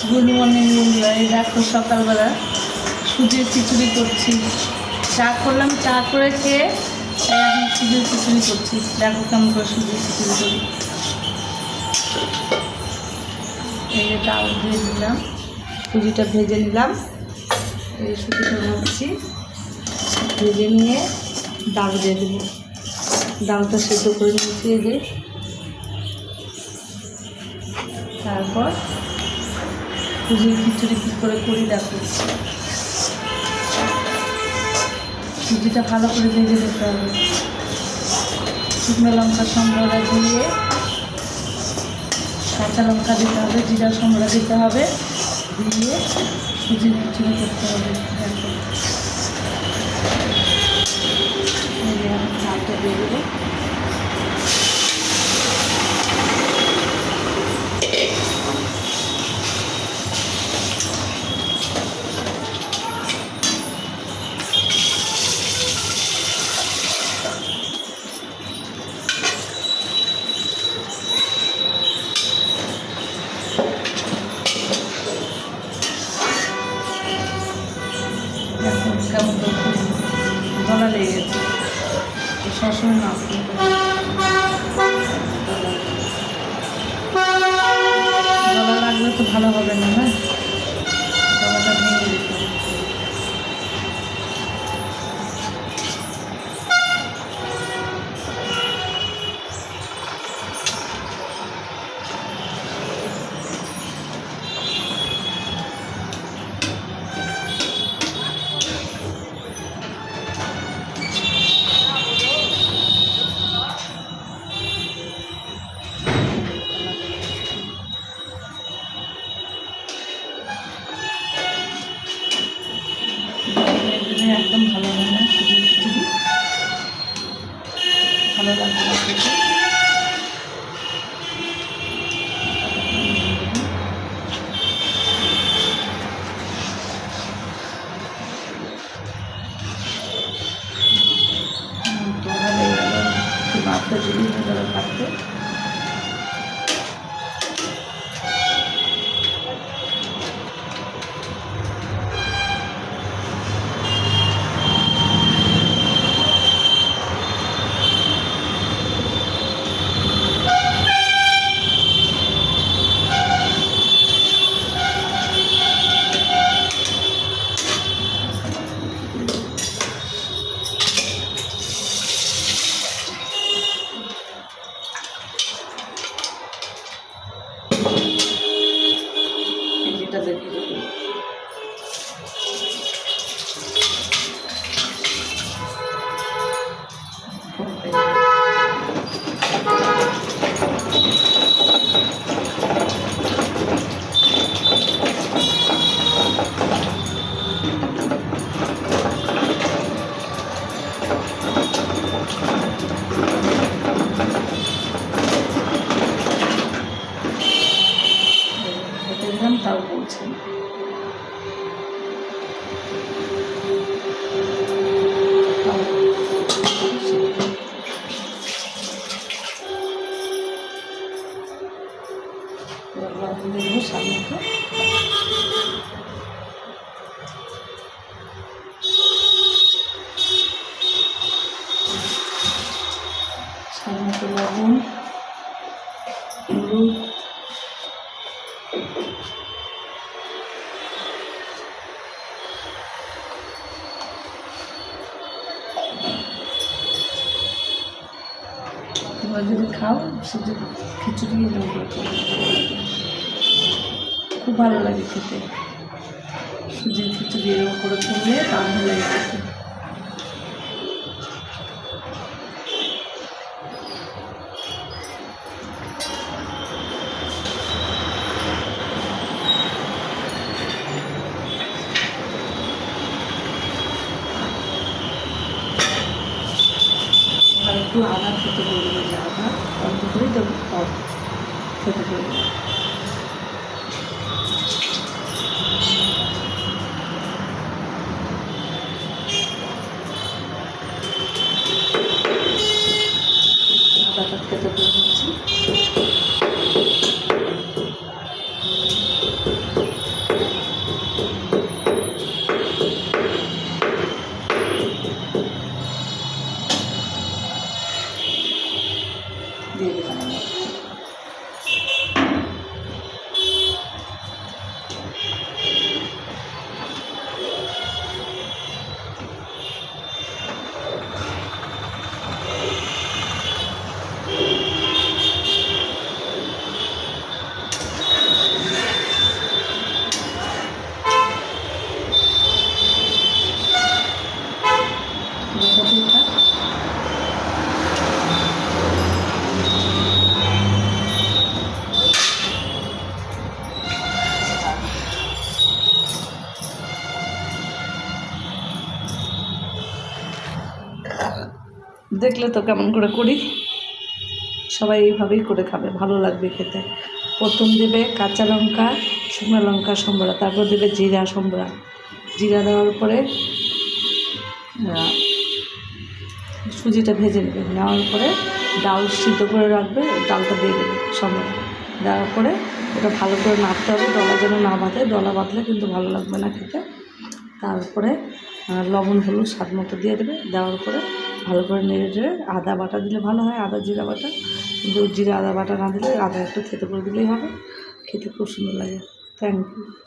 Good morning বন্ধুরা। এই দেখো সকালবেলা সুজির খিচুড়ি করছি। চা করলাম, চা করে খেয়ে এখন সুজির খিচুড়ি করছি। দেখো কেমন করে সুজির খিচুড়ি করি। এই যে ডাল দিয়ে দিলাম, সুজিটা ভেজে নিলাম। এই সুজিটা ভাজছি, ভেজে নিয়ে ডাল দিয়ে দেবো। ডালটা সেদ্ধ করে নিয়েছি এই যে। তারপর সুজির খিচুড়ি কী করে করি দেখো। সুজিটা ভালো করে ভেজে দিতে হবে। শুকনো লঙ্কা সম্বরা দিয়ে, কাঁচা লঙ্কা দিতে হবে, জিরা সম্বরা দিতে হবে, দিয়ে সুজির খিচুড়ি করতে হবে। দেখো চালটা দিয়ে দেবো। কেমন গলা লেগে গেছে, সবসময় মাছ গলা লাগলে তো ভালো হবে না, না গলাটা ভেঙে দিতে হবে। একদম ভালো হয় না সুজির খিচুড়ি, ভালো লাগবে না খেতে। ভাতটা যদি হয়ে যাবে ভাতটা। এটা দেখি তাও বলছেন। দেবো সামনেটা। সামনেটা লবণ, হলুদ, তোমরা যদি খাও সুজির খিচুড়ি খুব ভালো লাগে খেতে। সুজির খিচুড়ি এরকম করে করলে দাম ভালো লাগে খেতে। আর একটু আদা খেতে বলবো, যে আদা অল্প করে দেবো, কম খেতে বলবো। আদাটা খেতে বলছি। দেখলে তো কেমন করে করি, সবাই এইভাবেই করে খাবে, ভালো লাগবে খেতে। প্রথম দেবে কাঁচা লঙ্কা, শুকনো লঙ্কা সম্বরা, তারপর দেবে জিরা সম্বরা। জিরা দেওয়ার পরে সুজিটা ভেজে নেবে, নেওয়ার পরে ডাল সিদ্ধ করে রাখবে, ডালটা দিয়ে দেবে সম্বরা। দেওয়ার পরে ওটা ভালো করে নাড়তে হবে, ডলা যেন না বাঁধে, ডলা বাঁধলে কিন্তু ভালো লাগবে না খেতে। তারপরে লবণ হলুদ স্বাদ মতো দিয়ে দেবে, দেওয়ার পরে ভালো করে নেড়ে চেড়ে আদা বাটা দিলে ভালো হয়, আদা জিরা বাটা, কিন্তু জিরা আদা বাটা না দিলে আদা একটু থেতো করে দিলেই হবে, খেতে খুব সুন্দর লাগে। Thank you.